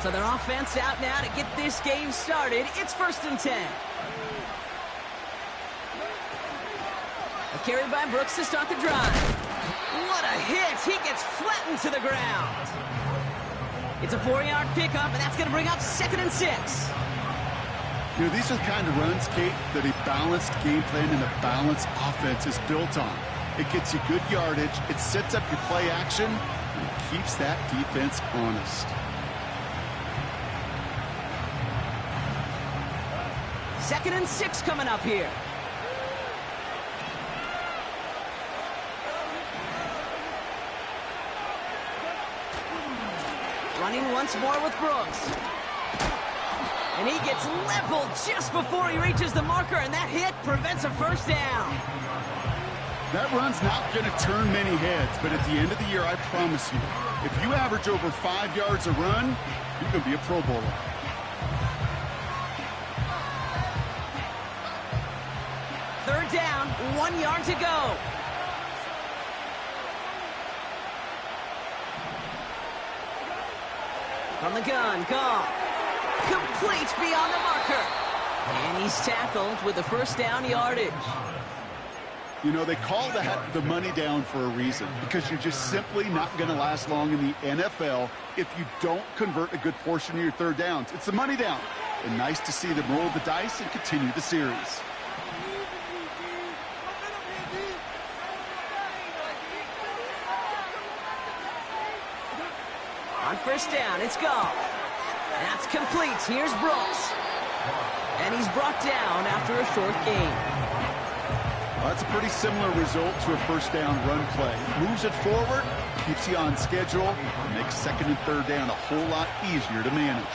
So their offense out now to get this game started. It's 1st and 10. A carry by Brooks to start the drive. What a hit! He gets flattened to the ground. It's a 4-yard pickup, and that's going to bring up 2nd and 6. You know, these are the kind of runs, Kate, that a balanced game plan and a balanced offense is built on. It gets you good yardage, it sets up your play action, and it keeps that defense honest. 2nd and 6 coming up here. Running once more with Brooks. And he gets leveled just before he reaches the marker, and that hit prevents a 1st down. That run's not going to turn many heads, but at the end of the year, I promise you, if you average over 5 yards a run, you're going to be a Pro Bowler. Third down, 1 yard to go. From the gun, Goff. Complete beyond the marker. And he's tackled with the 1st down yardage. You know, they call that the money down for a reason, because you're just simply not going to last long in the NFL if you don't convert a good portion of your 3rd downs. It's the money down. And nice to see them roll the dice and continue the series. On 1st down, it's Goff. That's complete. Here's Brooks. And he's brought down after a short gain. Well, that's a pretty similar result to a 1st down run play. Moves it forward, keeps you on schedule, and makes 2nd and 3rd down a whole lot easier to manage.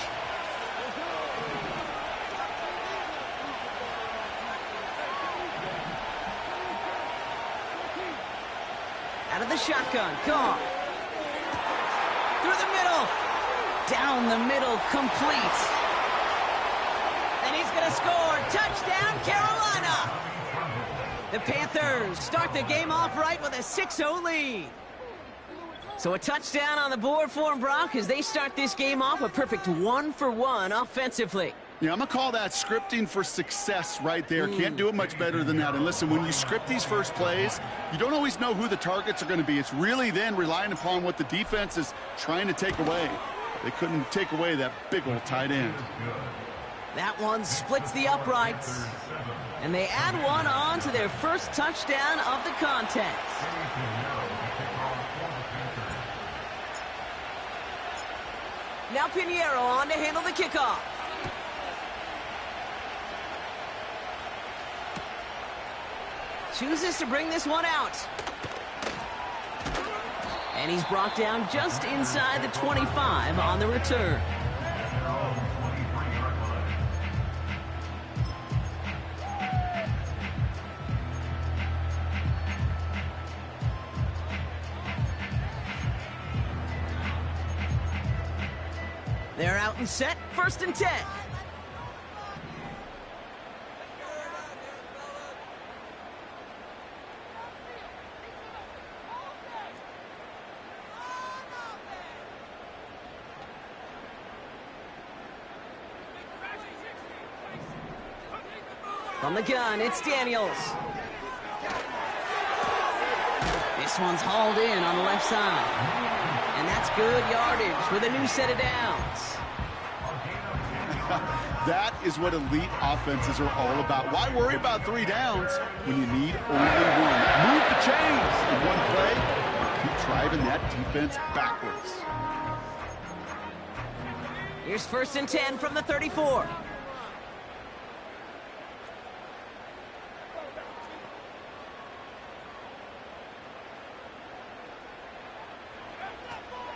Out of the shotgun, Goff. Through the middle. Down the middle, complete. And he's going to score. Touchdown, Carolina. The Panthers start the game off right with a 6-0 lead. So a touchdown on the board for them, Brock, as they start this game off a perfect 1-for-1 offensively. Yeah, I'm going to call that scripting for success right there. Can't do it much better than that. And listen, when you script these first plays, you don't always know who the targets are going to be. It's really then relying upon what the defense is trying to take away. They couldn't take away that big old tight end. That one splits the uprights. And they add one on to their 1st touchdown of the contest. Now Pinheiro on to handle the kickoff. Chooses to bring this one out. And he's brought down just inside the 25 on the return. They're out and set, 1st and 10. From the gun, it's Daniels. This one's hauled in on the left side. And that's good yardage with a new set of downs. That is what elite offenses are all about. Why worry about 3 downs when you need only 1? Move the chains in one play and keep driving that defense backwards. Here's 1st and 10 from the 34.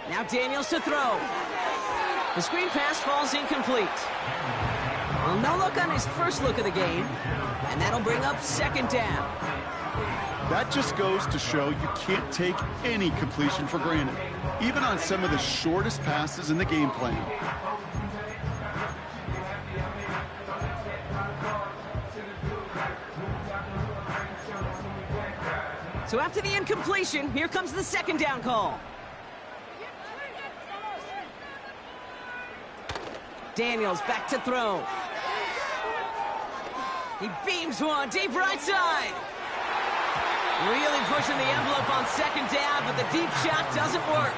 Now Daniels to throw. The screen pass falls incomplete. Well, no look on his first look of the game, and that'll bring up 2nd down. That just goes to show you can't take any completion for granted, even on some of the shortest passes in the game plan. So after the incompletion, here comes the 2nd down call. Daniels back to throw. He beams one deep right side. Really pushing the envelope on second down, but the deep shot doesn't work.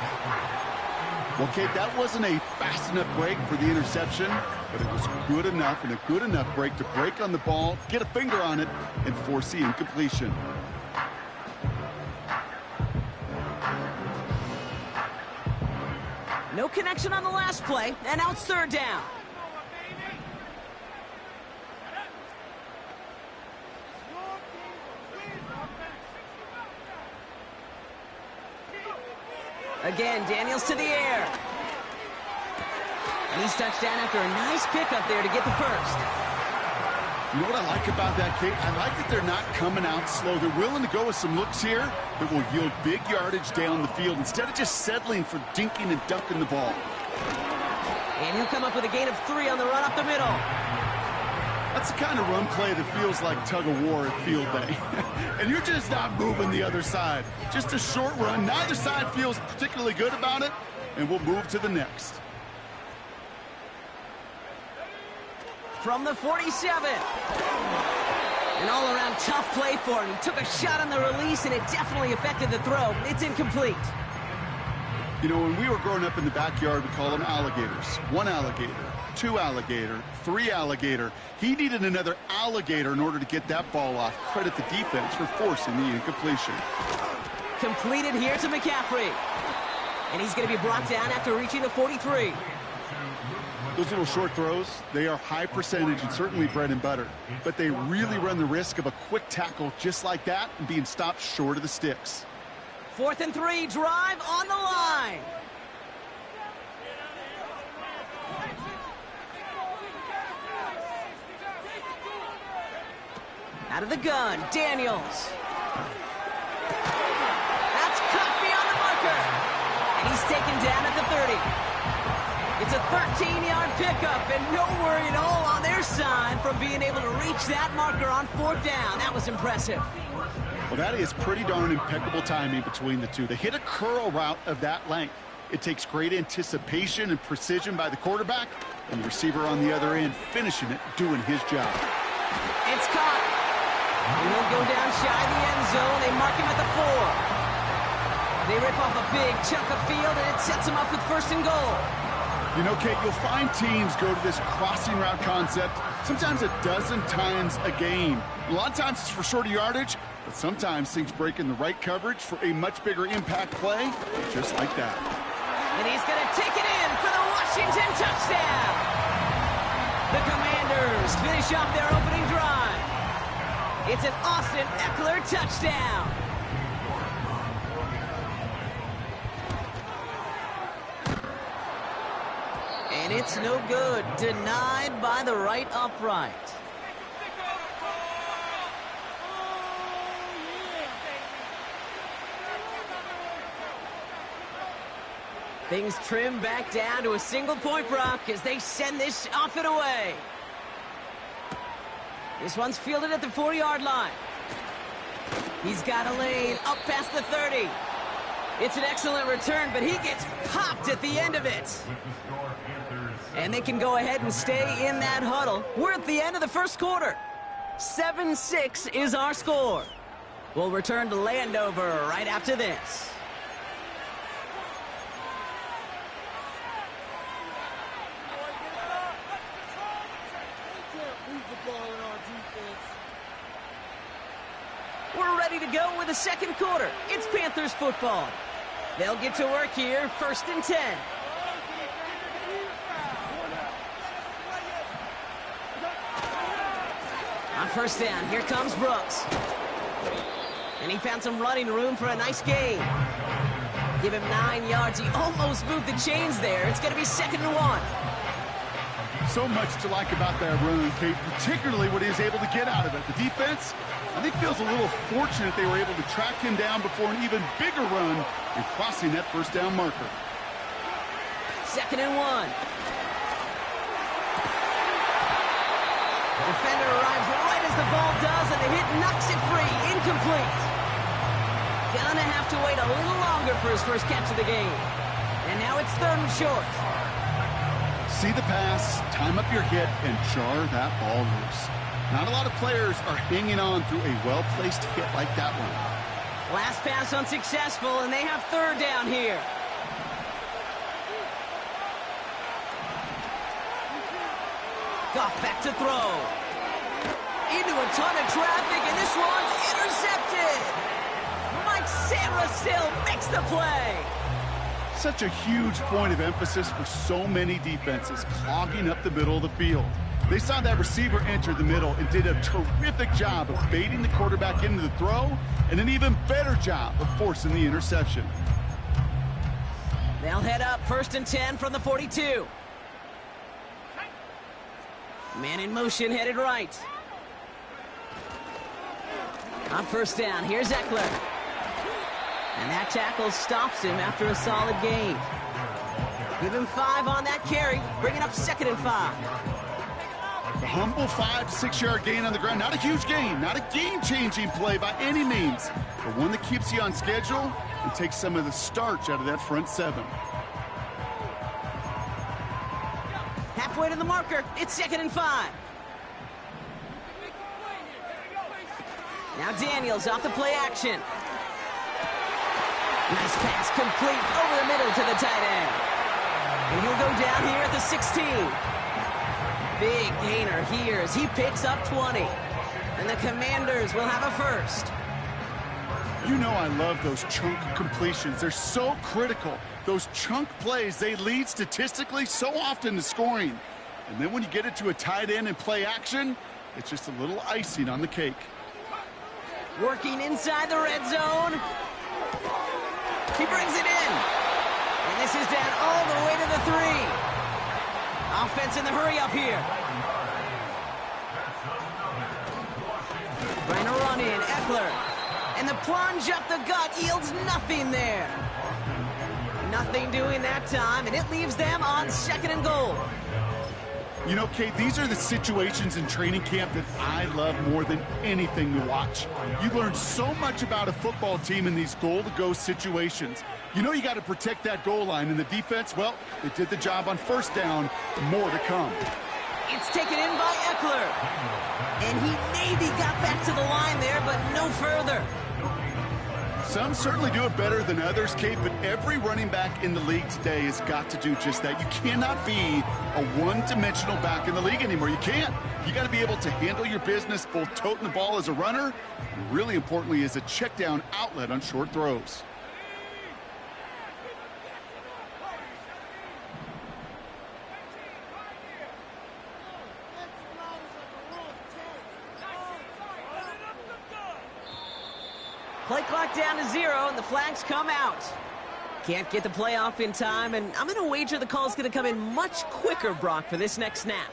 Well, Kate, that wasn't a fast enough break for the interception, but it was good enough and a good enough break to break on the ball, get a finger on it, and force the incompletion. No connection on the last play, and now it's third down. Again, Daniels to the air. And he's touched down after a nice pickup there to get the first. You know what I like about that, Kate? I like that they're not coming out slow. They're willing to go with some looks here that will yield big yardage down the field instead of just settling for dinking and dunking the ball. And he'll come up with a gain of 3 on the run up the middle. That's the kind of run play that feels like tug-of-war at field day. And you're just not moving the other side. Just a short run. Neither side feels particularly good about it, and we'll move to the next. From the 47. An all-around tough play for him. He took a shot on the release, and it definitely affected the throw. It's incomplete. You know, when we were growing up in the backyard, we called them alligators. 1 alligator, 2 alligator, 3 alligator. He needed another alligator in order to get that ball off. Credit the defense for forcing the incompletion. Completed here to McCaffrey. And he's going to be brought down after reaching the 43. Those little short throws, they are high percentage and certainly bread and butter. But they really run the risk of a quick tackle just like that and being stopped short of the sticks. 4th and 3, drive on the line. Out of the gun, Daniels. That's cut beyond the marker. And he's taken down at the 30. It's a 13-yard pickup, and no worry at all on their side from being able to reach that marker on 4th down. That was impressive. Well, that is pretty darn impeccable timing between the two. They hit a curl route of that length. It takes great anticipation and precision by the quarterback, and the receiver on the other end finishing it, doing his job. It's caught. And he'll go down shy of the end zone. They mark him at the 4. They rip off a big chunk of field, and it sets him up with 1st and goal. You know, Kate, you'll find teams go to this crossing route concept sometimes a dozen times a game. A lot of times it's for shorter yardage, but sometimes things break in the right coverage for a much bigger impact play, just like that. And he's going to take it in for the Washington touchdown. The Commanders finish off their opening drive. It's an Austin Eckler touchdown. And it's no good. Denied by the right upright. Things trim back down to a single-point Brock as they send this off and away. This one's fielded at the 4-yard line. He's got a lane up past the 30. It's an excellent return, but he gets popped at the end of it. And they can go ahead and stay in that huddle. We're at the end of the first quarter. 7-6 is our score. We'll return to Landover right after this. We're ready to go with the second quarter. It's Panthers football. They'll get to work here, 1st and 10. On 1st down, here comes Brooks. And he found some running room for a nice gain. Give him 9 yards. He almost moved the chains there. It's going to be 2nd and 1. So much to like about that run, Kate, particularly what he was able to get out of it. The defense, I think, feels a little fortunate they were able to track him down before an even bigger run and crossing that 1st down marker. 2nd and 1. Defender arrives right as the ball does, and the hit knocks it free. Incomplete. Gonna have to wait a little longer for his first catch of the game. And now it's 3rd and short. See the pass, time up your hit, and jar that ball loose. Not a lot of players are hanging on through a well-placed hit like that one. Last pass unsuccessful, and they have third down here. Goff back to throw. Into a ton of traffic, and this one's intercepted. Mike Sarah still makes the play. Such a huge point of emphasis for so many defenses, clogging up the middle of the field. They saw that receiver enter the middle and did a terrific job of baiting the quarterback into the throw, and an even better job of forcing the interception. They'll head up 1st and 10 from the 42. Man in motion, headed right. On 1st down, here's Eckler. And that tackle stops him after a solid gain. Give him 5 on that carry, bringing up 2nd and 5. A humble 5 to 6 yard gain on the ground. Not a huge gain, not a game-changing play by any means, but one that keeps you on schedule and takes some of the starch out of that front 7. Halfway to the marker, it's 2nd and 5. Now Daniels off the play action. Nice pass complete over the middle to the tight end. And he'll go down here at the 16. Big gainer here as he picks up 20. And the Commanders will have a first. You know I love those chunk completions. They're so critical. Those chunk plays, they lead statistically so often to scoring. And then when you get it to a tight end and play action, it's just a little icing on the cake. Working inside the red zone. He brings it in. And this is down all the way to the 3. Offense in the hurry up here. Trying to run in, Eckler. And the plunge up the gut yields nothing there. Nothing doing that time, and it leaves them on 2nd and goal. You know, Kate, these are the situations in training camp that I love more than anything to watch. You learn so much about a football team in these goal-to-go situations. You know you got to protect that goal line, and the defense, well, they did the job on 1st down. More to come. It's taken in by Eckler. And he maybe got back to the line there, but no further. Some certainly do it better than others, Kate, but every running back in the league today has got to do just that. You cannot be a one-dimensional back in the league anymore. You can't. You got to be able to handle your business, both toting the ball as a runner, and really importantly as a check-down outlet on short throws. Play clock down to 0, and the flags come out. Can't get the play off in time, and I'm going to wager the call's going to come in much quicker, Brock, for this next snap.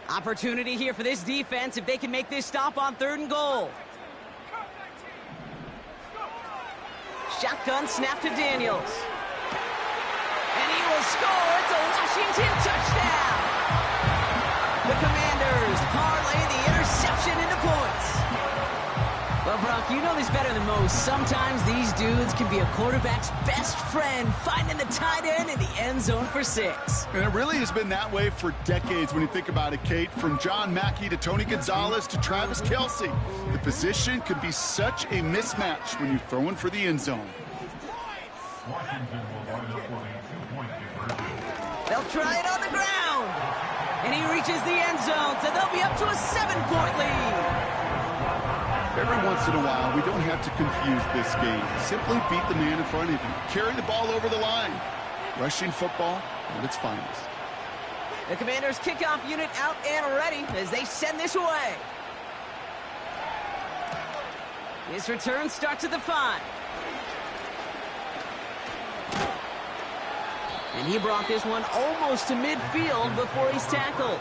Opportunity here for this defense if they can make this stop on 3rd and goal. Shotgun snap to Daniels. And he will score. It's a Washington touchdown. The Commanders parlay the interception into points. Well, Brock, you know this better than most. Sometimes these dudes can be a quarterback's best friend, finding the tight end in the end zone for 6. And it really has been that way for decades when you think about it, Kate. From John Mackey to Tony Gonzalez to Travis Kelce. The position can be such a mismatch when you're throwing for the end zone. They'll try it on the ground. And he reaches the end zone, so they'll be up to a 7-point lead. Every once in a while, we don't have to confuse this game. Simply beat the man in front of you. Carry the ball over the line. Rushing football at its finest. The Commanders' kickoff unit out and ready as they send this away. His return starts at the 5. And he brought this one almost to midfield before he's tackled.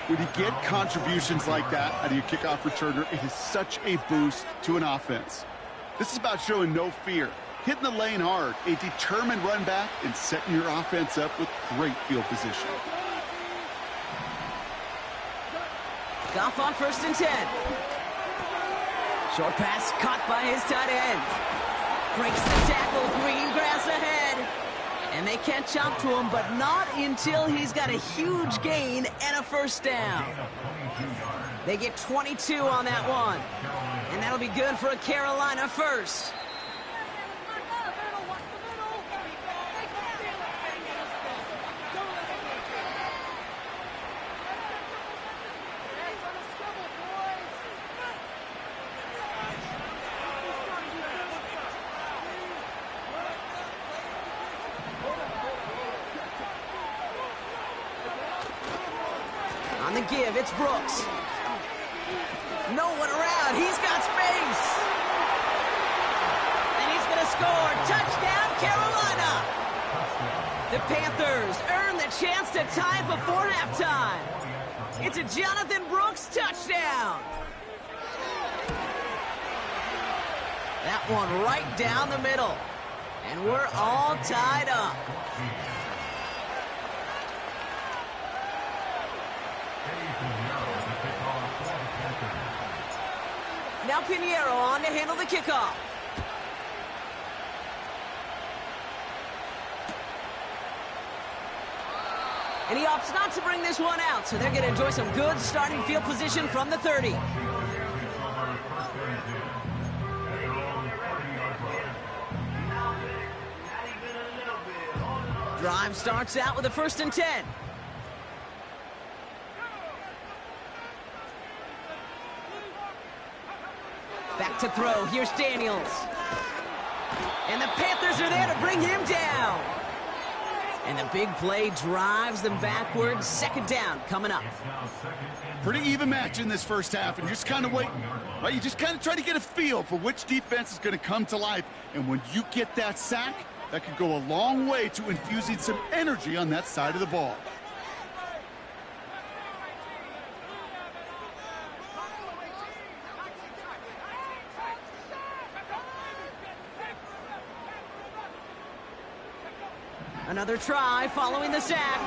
When you get contributions like that out of your kickoff returner, it is such a boost to an offense. This is about showing no fear, hitting the lane hard, a determined run back, and setting your offense up with great field position. Goff on 1st and 10. Short pass caught by his tight end. Breaks the tackle, green grass ahead. And they can't jump to him, but not until he's got a huge gain and a first down. They get 22 on that one. And that'll be good for a Carolina first. On the give, it's Brooks. No one around. He's got space. And he's going to score. Touchdown, Carolina. The Panthers earn the chance to tie it before halftime. It's a Jonathan Brooks touchdown. That one right down the middle. And we're all tied up. Now Pinheiro on to handle the kickoff. And he opts not to bring this one out, so they're going to enjoy some good starting field position from the 30. Drive starts out with a 1st and 10. Back to throw. Here's Daniels. And the Panthers are there to bring him down. And the big play drives them backwards. 2nd down coming up. Pretty even match in this first half, and you're just kind of waiting, right? You just kind of try to get a feel for which defense is going to come to life. And when you get that sack, that could go a long way to infusing some energy on that side of the ball. Another try following the sack.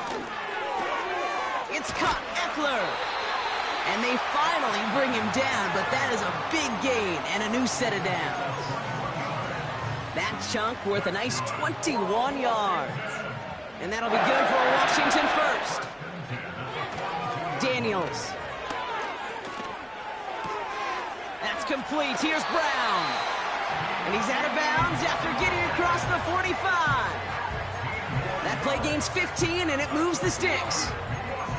It's caught, Eckler. And they finally bring him down, but that is a big gain and a new set of downs. That chunk worth a nice 21 yards. And that'll be good for a Washington first. Daniels. That's complete. Here's Brown. And he's out of bounds after getting across the 45. That play gains 15, and it moves the sticks.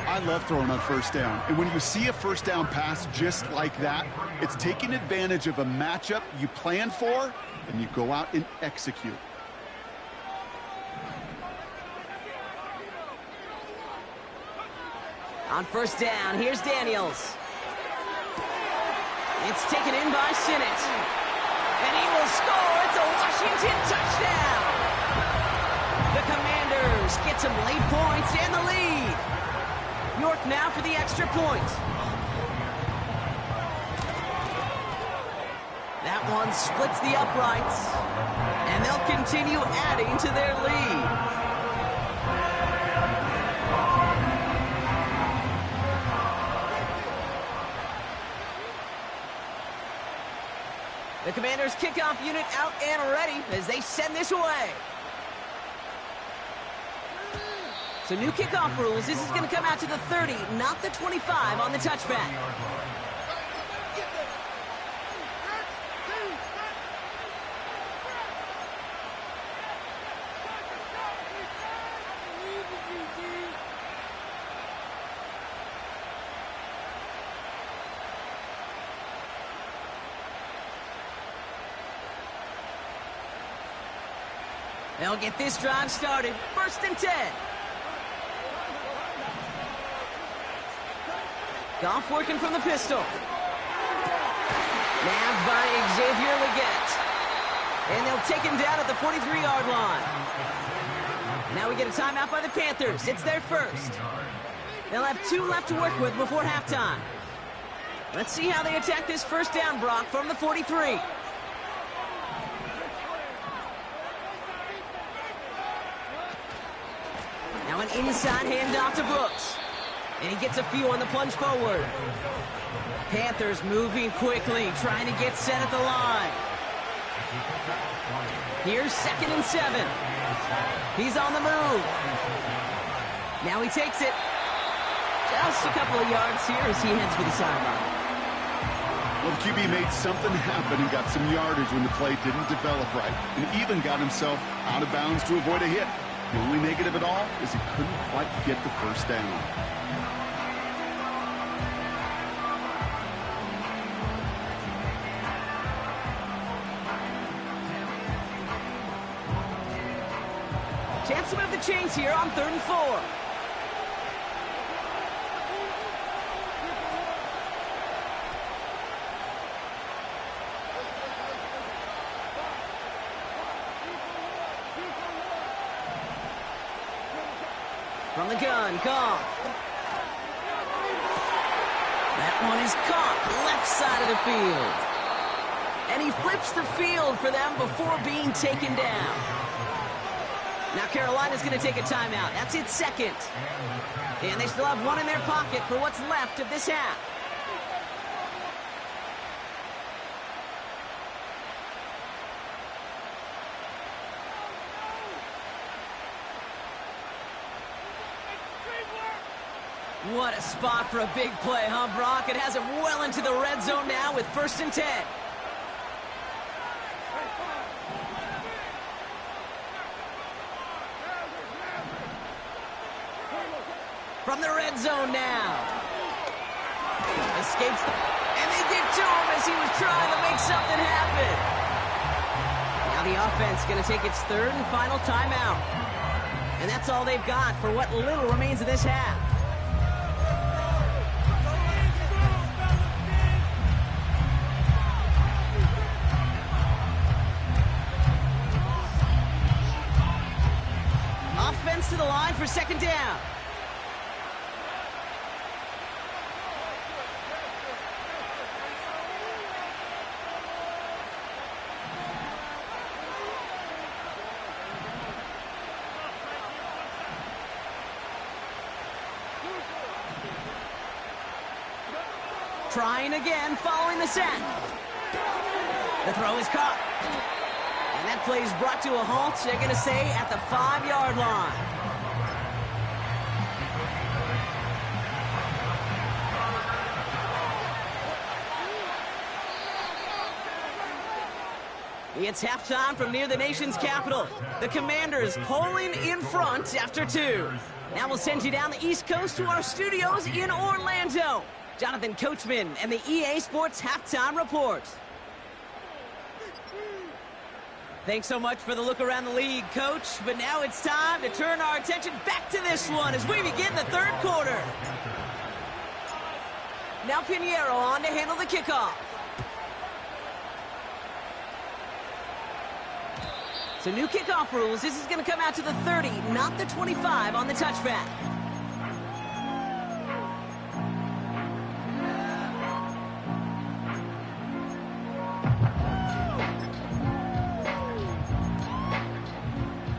I love throwing on 1st down. And when you see a 1st down pass just like that, it's taking advantage of a matchup you plan for, and you go out and execute. On 1st down, here's Daniels. It's taken in by Sinnott. And he will score. It's a Washington touchdown. The Commanders get some late points and the lead. York now for the extra point. That one splits the uprights, and they'll continue adding to their lead. The Commanders' kickoff unit out and ready as they send this away. So new kickoff rules. This is going to come out to the 30, not the 25 on the touchback. They'll get this drive started. 1st and 10. Goff working from the pistol. Nabbed by Xavier Legette. And they'll take him down at the 43-yard line. Now we get a timeout by the Panthers. It's their first. They'll have 2 left to work with before halftime. Let's see how they attack this 1st down, Brock, from the 43. Now an inside handoff to Brooks. And he gets a few on the plunge forward. Panthers moving quickly, trying to get set at the line. Here's 2nd and 7. He's on the move. Now he takes it. Just a couple of yards here as he heads for the sideline. Well, the QB made something happen and got some yardage when the play didn't develop right, and even got himself out of bounds to avoid a hit. The only negative at all is he couldn't quite get the first down. Chance to move the chains here on 3rd and 4. From the gun, Goff. That one is caught, left side of the field. And he flips the field for them before being taken down. Now Carolina's going to take a timeout. That's its 2nd. And they still have one in their pocket for what's left of this half. What a spot for a big play, huh, Brock? It has it well into the red zone now with 1st and 10. From the red zone now. Escapes and they get to him as he was trying to make something happen. Now the offense going to take its 3rd and final timeout. And that's all they've got for what little remains of this half. Offense to the line for 2nd down. Trying again, following the set. The throw is caught. And that play is brought to a halt, they're going to say, at the 5-yard line. It's halftime from near the nation's capital. The Commanders pulling in front after 2. Now we'll send you down the East Coast to our studios in Orlando. Jonathan Coachman and the EA Sports Halftime Report. Thanks so much for the look around the league, Coach. But now it's time to turn our attention back to this one as we begin the 3rd quarter. Now Pinheiro on to handle the kickoff. So new kickoff rules. This is going to come out to the 30, not the 25 on the touchback.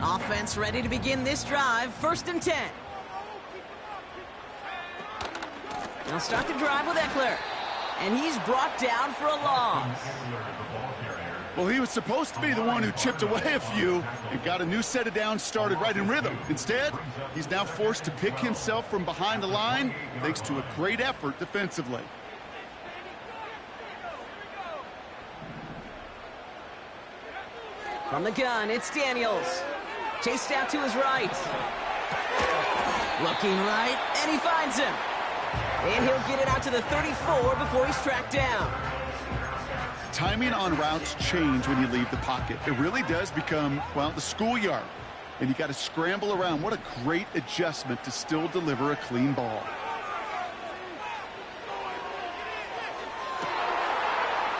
Offense ready to begin this drive. 1st and 10. They'll start the drive with Eckler. And he's brought down for a loss. Well, he was supposed to be the one who chipped away a few and got a new set of downs started right in rhythm. Instead, he's now forced to pick himself from behind the line thanks to a great effort defensively. From the gun, it's Daniels. Chased out to his right. Looking right, and he finds him. And he'll get it out to the 34 before he's tracked down. Timing on routes change when you leave the pocket. It really does become, well, the schoolyard. And you got to scramble around. What a great adjustment to still deliver a clean ball.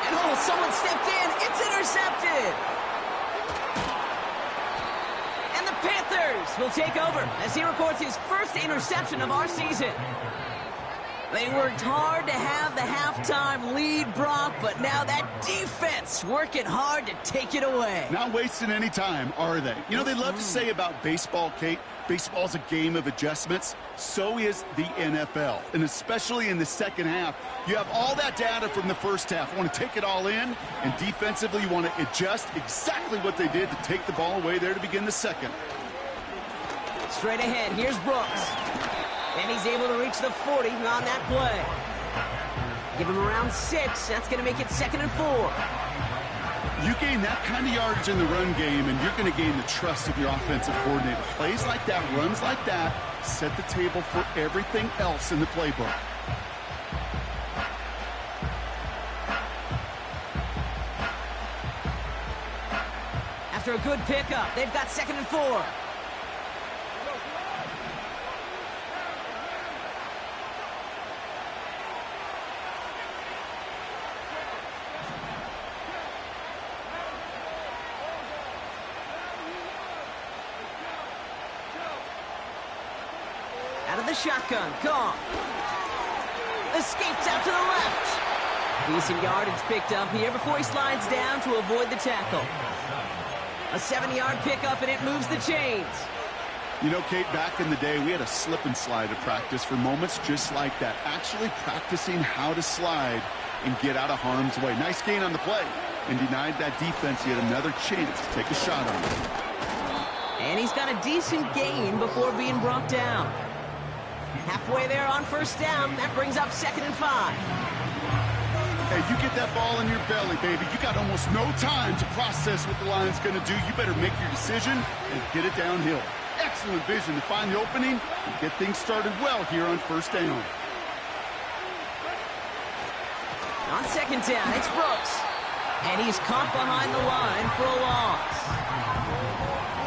And oh, someone stepped in. It's intercepted. And the Panthers will take over as he records his first interception of our season. They worked hard to have the halftime lead, Brock, but now that defense just working hard to take it away. Not wasting any time, are they? You know, they love to say about baseball, Kate, baseball's a game of adjustments. So is the NFL. And especially in the second half, you have all that data from the first half. You want to take it all in, and defensively you want to adjust exactly what they did to take the ball away there to begin the second. Straight ahead, here's Brooks. And he's able to reach the 40 on that play. Give him around 6. That's going to make it 2nd and 4. You gain that kind of yardage in the run game, and you're going to gain the trust of your offensive coordinator. Plays like that, runs like that, set the table for everything else in the playbook. After a good pickup, they've got 2nd and 4. Out of the shotgun, Goff. Escapes out to the left. Decent yardage picked up here before he slides down to avoid the tackle. A 70-yard pickup, and it moves the chains. You know, Kate, back in the day, we had a slip and slide at practice for moments just like that. Actually practicing how to slide and get out of harm's way. Nice gain on the play, and denied that defense yet another chance to take a shot on him. And he's got a decent gain before being brought down. Halfway there on 1st down. That brings up 2nd and 5. Hey, you get that ball in your belly, baby. You got almost no time to process what the line's going to do. You better make your decision and get it downhill. Excellent vision to find the opening and get things started well here on 1st down. On 2nd down, it's Brooks. And he's caught behind the line for a loss.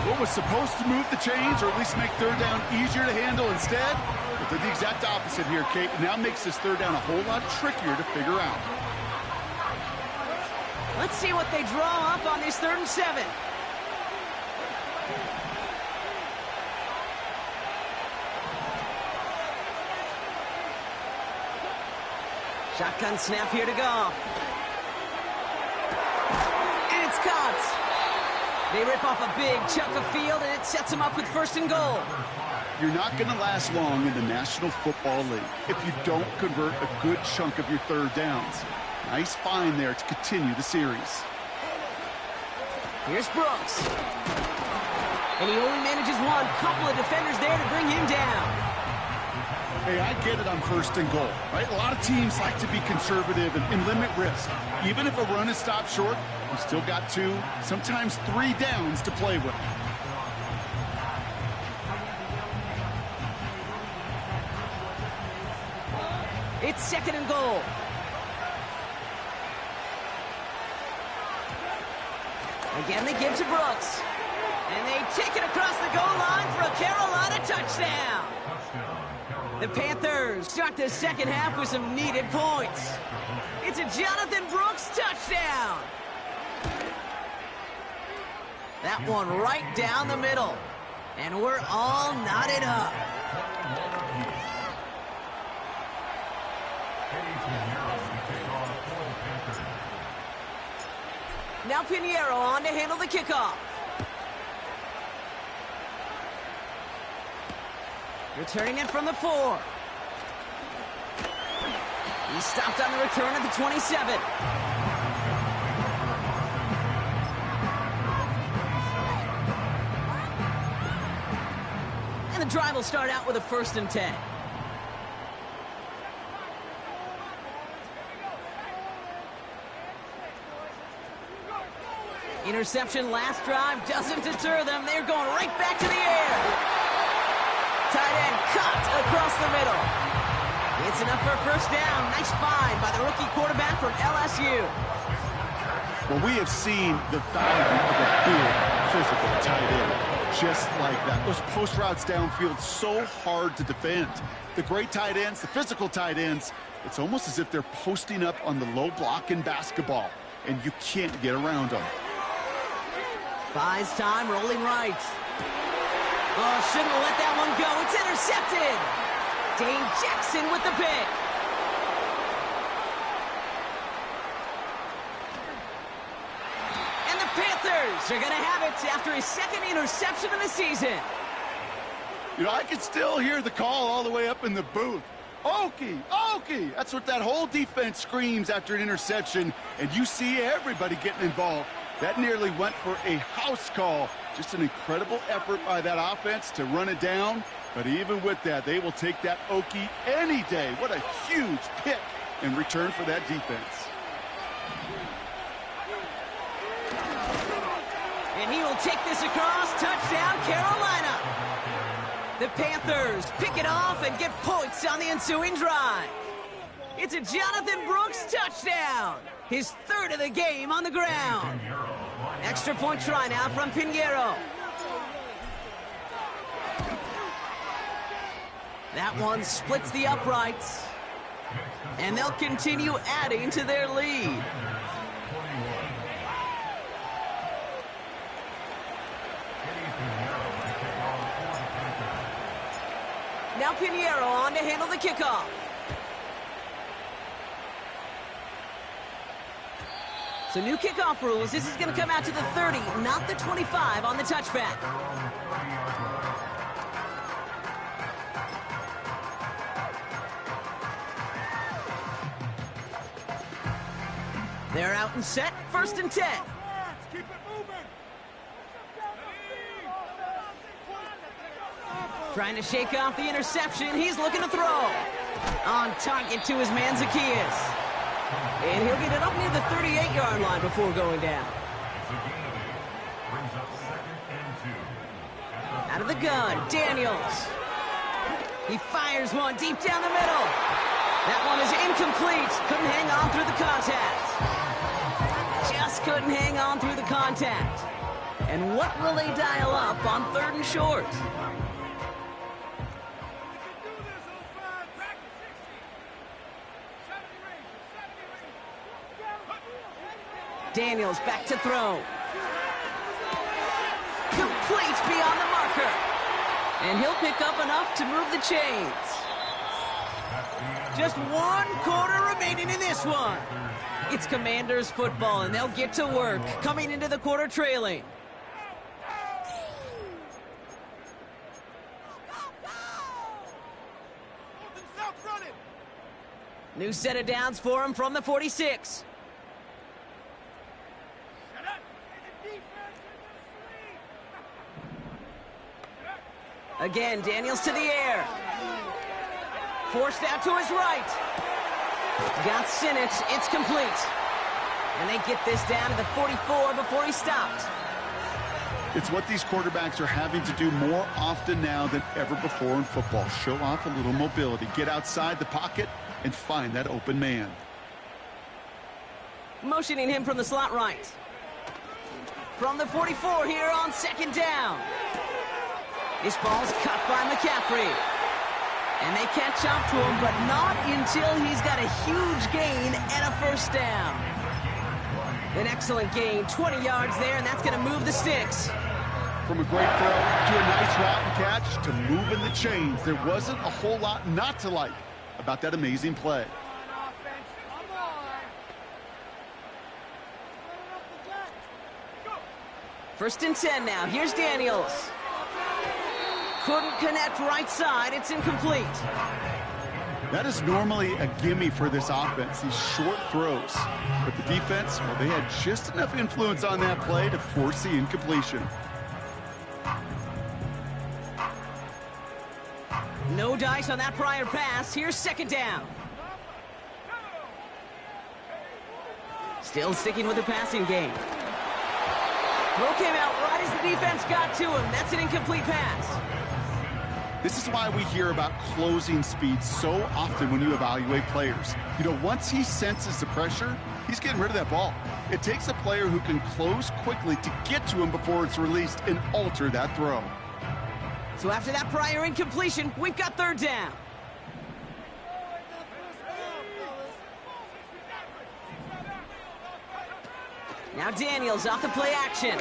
What was supposed to move the chains, or at least make 3rd down easier to handle instead, but they're the exact opposite here, Kate. It now makes this 3rd down a whole lot trickier to figure out. Let's see what they draw up on this 3rd and 7. Shotgun snap here to Goff. And it's caught. They rip off a big chunk of field, and it sets them up with 1st and goal. You're not going to last long in the National Football League if you don't convert a good chunk of your 3rd downs. Nice find there to continue the series. Here's Brooks. And he only manages one. Couple of defenders there to bring him down. Hey, I get it on 1st and goal, right? A lot of teams like to be conservative and limit risk. Even if a run is stopped short, you still got 2, sometimes 3 downs to play with. It's 2nd and goal. Again, they give to Brooks. And they take it across the goal line for a Carolina touchdown. The Panthers start the second half with some needed points. It's a Jonathan Brooks touchdown. That one right down the middle. And we're all knotted up. Now Pinheiro on to handle the kickoff. Returning it from the 4. He stopped on the return at the 27. And the drive will start out with a 1st and 10. Interception last drive doesn't deter them. They're going right back to the air. Tight end cut across the middle. It's enough for a 1st down. Nice find by the rookie quarterback from LSU. Well, we have seen the value of a big physical tight end. Just like that. Those post routes downfield so hard to defend. The great tight ends, the physical tight ends, it's almost as if they're posting up on the low block in basketball, and you can't get around them. Buys time, rolling right. Oh, shouldn't have let that one go. It's intercepted. Dane Jackson with the pick. Panthers are going to have it after his second interception of the season. You know, I can still hear the call all the way up in the booth. Okie, Okie! That's what that whole defense screams after an interception, and you see everybody getting involved. That nearly went for a house call. Just an incredible effort by that offense to run it down. But even with that, they will take that Okie any day. What a huge pick in return for that defense. And he will take this across. Touchdown, Carolina. The Panthers pick it off and get points on the ensuing drive. It's a Jonathan Brooks touchdown. His third of the game on the ground. Extra point try now from Pinheiro. That one splits the uprights. And they'll continue adding to their lead. Now Pinheiro on to handle the kickoff. So new kickoff rules. This is going to come out to the 30, not the 25 on the touchback. They're out and set. 1st and 10. Keep it moving. Trying to shake off the interception. He's looking to throw. On target to his man Zacchaeus. And he'll get it up near the 38-yard line before going down. Out of the gun, Daniels. He fires one deep down the middle. That one is incomplete. Couldn't hang on through the contact. Just couldn't hang on through the contact. And what will they dial up on 3rd and short? Daniels back to throw. Complete beyond the marker. And he'll pick up enough to move the chains. Just 1 quarter remaining in this one. It's Commanders football, and they'll get to work, coming into the quarter trailing. New set of downs for him from the 46. Again, Daniels to the air. Forced out to his right. Got Sinnott. It's complete. And they get this down to the 44 before he stopped. It's what these quarterbacks are having to do more often now than ever before in football. Show off a little mobility. Get outside the pocket and find that open man. Motioning him from the slot right. From the 44 here on 2nd down. This ball's cut by McCaffrey. And they catch up to him, but not until he's got a huge gain and a 1st down. An excellent gain, 20 yards there, and that's going to move the sticks. From a great throw to a nice route and catch to moving the chains. There wasn't a whole lot not to like about that amazing play. 1st and 10 now. Here's Daniels. Couldn't connect right side. It's incomplete. That is normally a gimme for this offense, these short throws. But the defense, well, they had just enough influence on that play to force the incompletion. No dice on that prior pass. Here's 2nd down. Still sticking with the passing game. Throw came out right as the defense got to him. That's an incomplete pass. This is why we hear about closing speed so often when you evaluate players. You know, once he senses the pressure, he's getting rid of that ball. It takes a player who can close quickly to get to him before it's released and alter that throw. So after that prior incompletion, we've got 3rd down. Now Daniels off the play action.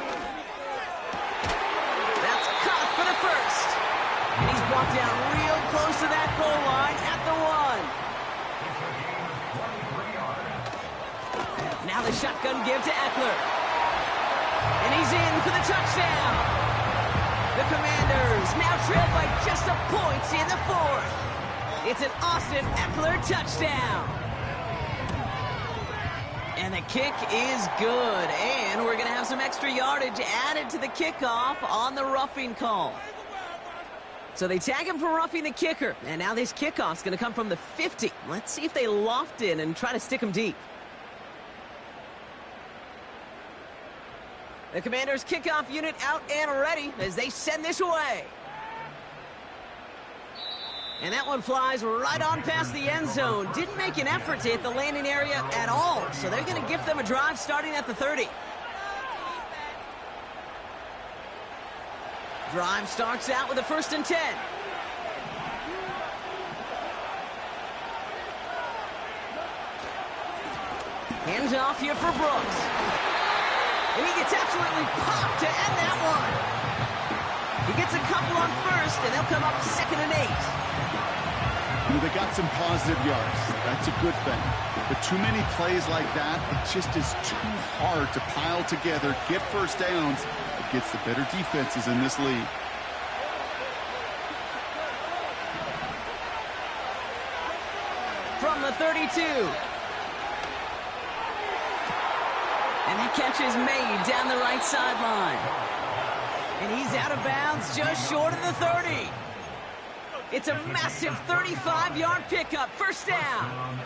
That's caught for the 1st. And he's brought down real close to that goal line at the 1. Now the shotgun give to Eckler. And he's in for the touchdown. The Commanders now trail by just a point in the fourth. It's an Austin Eckler touchdown. And the kick is good. And we're going to have some extra yardage added to the kickoff on the roughing call. So they tag him for roughing the kicker. And now this kickoff's going to come from the 50. Let's see if they loft in and try to stick him deep. The Commanders' kickoff unit out and ready as they send this away. And that one flies right on past the end zone. Didn't make an effort to hit the landing area at all. So they're going to give them a drive starting at the 30. Drive starts out with a 1st and 10. Hands off here for Brooks. And he gets absolutely popped to end that one. He gets a couple on 1st, and they'll come up 2nd and 8. They got some positive yards. That's a good thing. But too many plays like that, it just is too hard to pile together, get first downs against the better defenses in this league. From the 32. And that catch is made down the right sideline. And he's out of bounds just short of the 30. It's a massive 35-yard pickup, 1st down.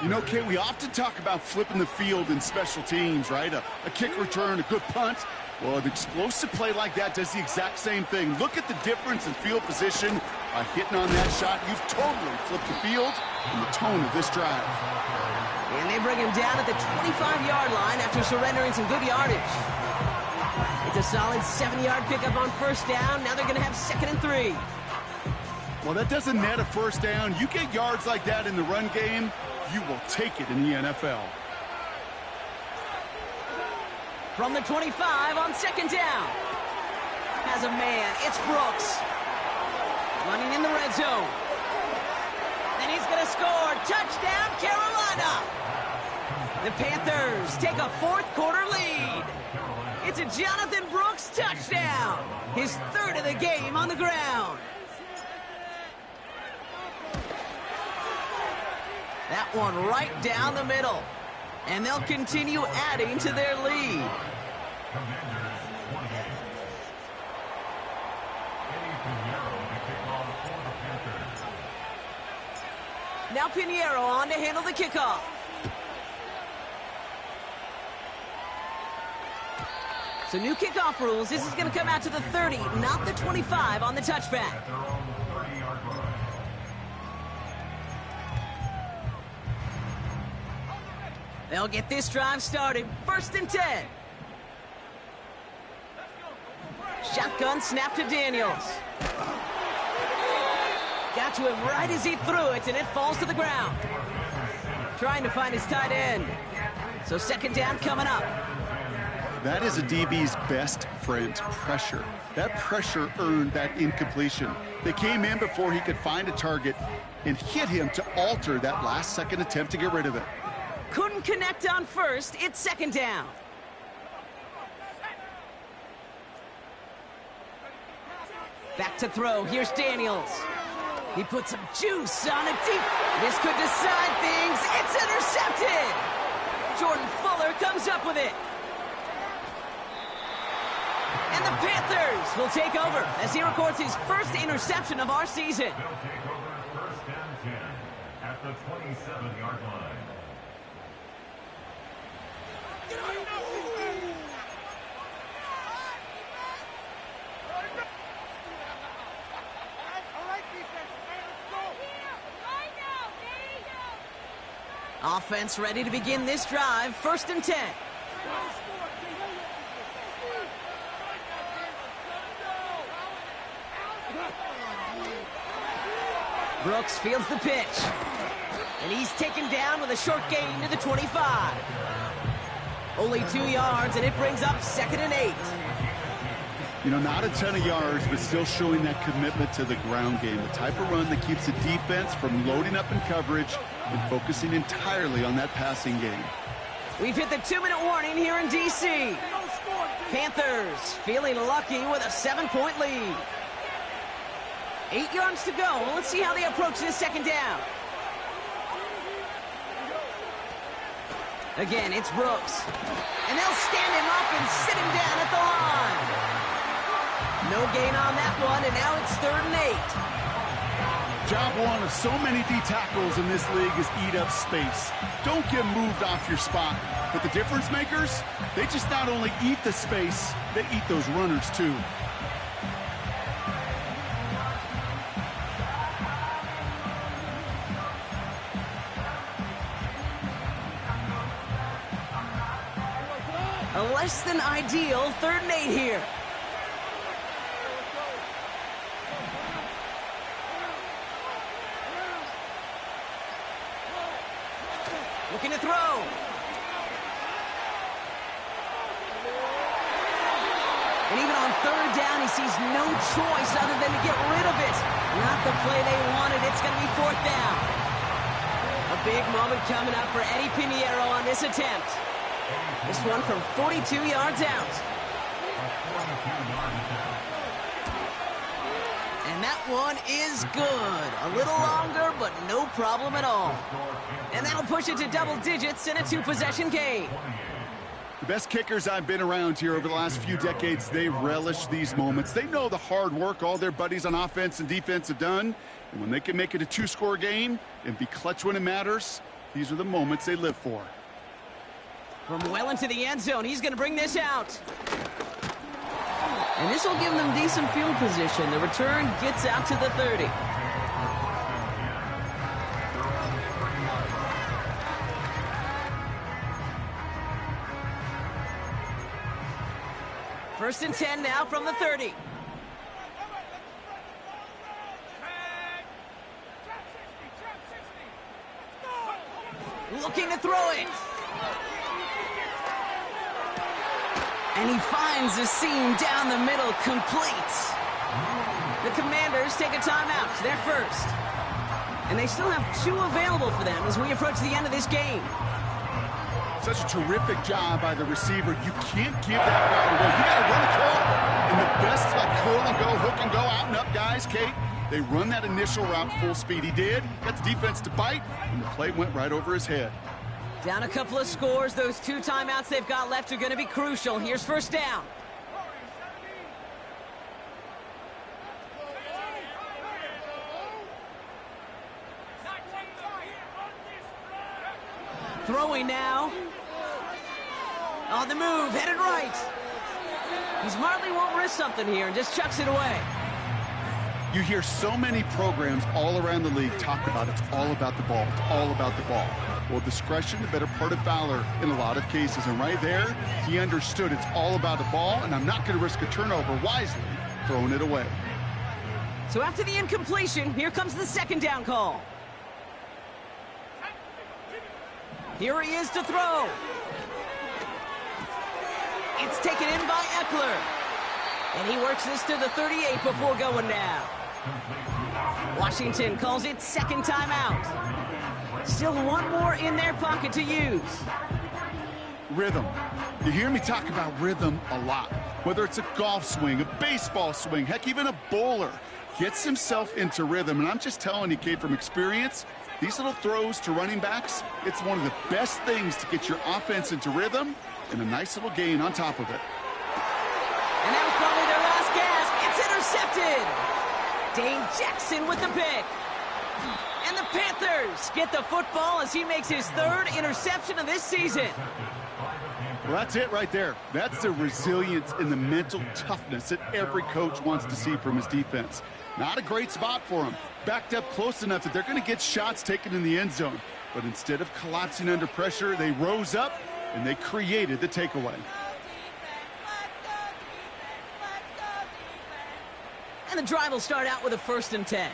You know, Kate, we often talk about flipping the field in special teams, right? A kick return, a good punt. Well, an explosive play like that does the exact same thing. Look at the difference in field position. By hitting on that shot, you've totally flipped the field and the tone of this drive. And they bring him down at the 25-yard line after surrendering some good yardage. It's a solid 7-yard pickup on 1st down. Now they're going to have 2nd and 3. Well, that doesn't net a 1st down. You get yards like that in the run game, you will take it in the NFL. From the 25 on 2nd down. Has a man. It's Brooks. Running in the red zone. And he's going to score. Touchdown, Carolina. The Panthers take a 4th quarter lead. It's a Jonathan Brooks touchdown. His 3rd of the game on the ground. That one right down the middle. And they'll continue adding to their lead. Now Pinheiro on to handle the kickoff. So new kickoff rules. This is going to come out to the 30, not the 25 on the touchback. They'll get this drive started. 1st and 10. Shotgun snap to Daniels. Got to him right as he threw it, and it falls to the ground. Trying to find his tight end. So 2nd down coming up. That is a DB's best friend, pressure. That pressure earned that incompletion. They came in before he could find a target and hit him to alter that last-second attempt to get rid of it. Couldn't connect on 1st. It's 2nd down. Back to throw. Here's Daniels. He puts some juice on it deep. This could decide things. It's intercepted. Jordan Fuller comes up with it. And the Panthers will take over as he records his 1st interception of our season. They'll take over 1st and 10 at the 27-yard line. Offense ready to begin this drive. 1st and 10. Brooks fields the pitch. And he's taken down with a short gain to the 25. Only 2 yards, and it brings up 2nd and 8. You know, not a ton of yards, but still showing that commitment to the ground game. The type of run that keeps the defense from loading up in coverage and focusing entirely on that passing game. We've hit the 2-minute warning here in D.C. Panthers feeling lucky with a 7-point lead. 8 yards to go. Let's see how they approach this second down. Again, it's Brooks. And they'll stand him up and sit him down at the line. No gain on that one, and now it's 3rd and 8. Job one of so many D tackles in this league is eat up space. Don't get moved off your spot. But the difference makers, they just not only eat the space, they eat those runners too. A less than ideal 3rd and 8 here. Looking to throw. And even on 3rd down, he sees no choice other than to get rid of it. Not the play they wanted. It's going to be 4th down. A big moment coming up for Eddie Pinheiro on this attempt. This one from 42 yards out. And that one is good. A little longer, but no problem at all. And that'll push it to double digits in a 2-possession game. The best kickers I've been around here over the last few decades, they relish these moments. They know the hard work all their buddies on offense and defense have done. And when they can make it a 2-score game and be clutch when it matters, these are the moments they live for. From well into the end zone, he's going to bring this out. And this will give them decent field position. The return gets out to the 30. First and 10 now from the 30. Looking to throw it. And he finds the seam down the middle, complete. The Commanders take a timeout. They're first. And they still have 2 available for them as we approach the end of this game. Such a terrific job by the receiver. You can't give that route away. You got to run the curl. And the best like curl and go, hook and go, out and up, guys. Kate, they run that initial route full speed. He did. Got the defense to bite, and the play went right over his head. Down a couple of scores. Those 2 timeouts they've got left are going to be crucial. Here's first down. Throwing now. On the move, headed right. He smartly won't risk something here and just chucks it away. You hear so many programs all around the league talk about it's all about the ball. It's all about the ball. Well, discretion, the better part of valor in a lot of cases. And right there, he understood it's all about the ball, and I'm not going to risk a turnover, wisely throwing it away. So after the incompletion, here comes the second down call. Here he is to throw. It's taken in by Eckler. And he works this to the 38 before going down. Washington calls it second timeout. Still 1 more in their pocket to use. Rhythm. You hear me talk about rhythm a lot. Whether it's a golf swing, a baseball swing, heck, even a bowler gets himself into rhythm. And I'm just telling you, Kate, from experience, these little throws to running backs, it's one of the best things to get your offense into rhythm and a nice little gain on top of it. And that was probably their last gasp. It's intercepted. Dane Jackson with the pick. And the Panthers get the football as he makes his 3rd interception of this season. Well, that's it right there. That's the resilience and the mental toughness that every coach wants to see from his defense. Not a great spot for him. Backed up close enough that they're going to get shots taken in the end zone. But instead of collapsing under pressure, they rose up and they created the takeaway. And the drive will start out with a 1st and 10.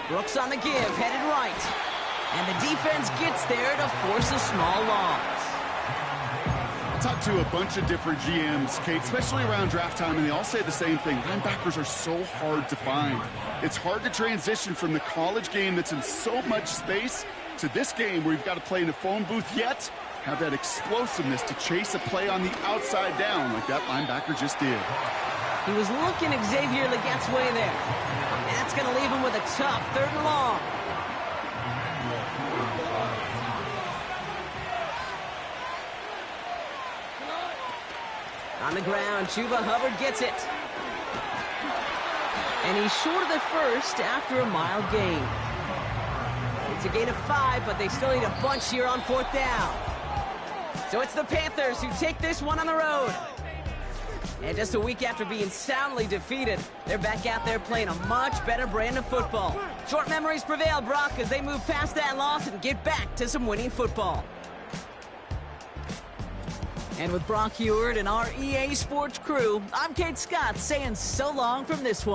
Brooks on the give, headed right. And the defense gets there to force a small loss. I talked to a bunch of different GMs, Kate, especially around draft time, and they all say the same thing. Linebackers are so hard to find. It's hard to transition from the college game that's in so much space to this game where you've got to play in a phone booth, yet have that explosiveness to chase a play on the outside down like that linebacker just did. He was looking Xavier Legette's way there. And that's going to leave him with a tough 3rd and long. On the ground, Chuba Hubbard gets it. And he's short of the first after a mild gain. It's a gain of 5, but they still need a bunch here on 4th down. So it's the Panthers who take this one on the road. And just a week after being soundly defeated, they're back out there playing a much better brand of football. Short memories prevail, Brock, as they move past that loss and get back to some winning football. And with Brock Heward and our EA Sports crew, I'm Kate Scott saying so long from this one.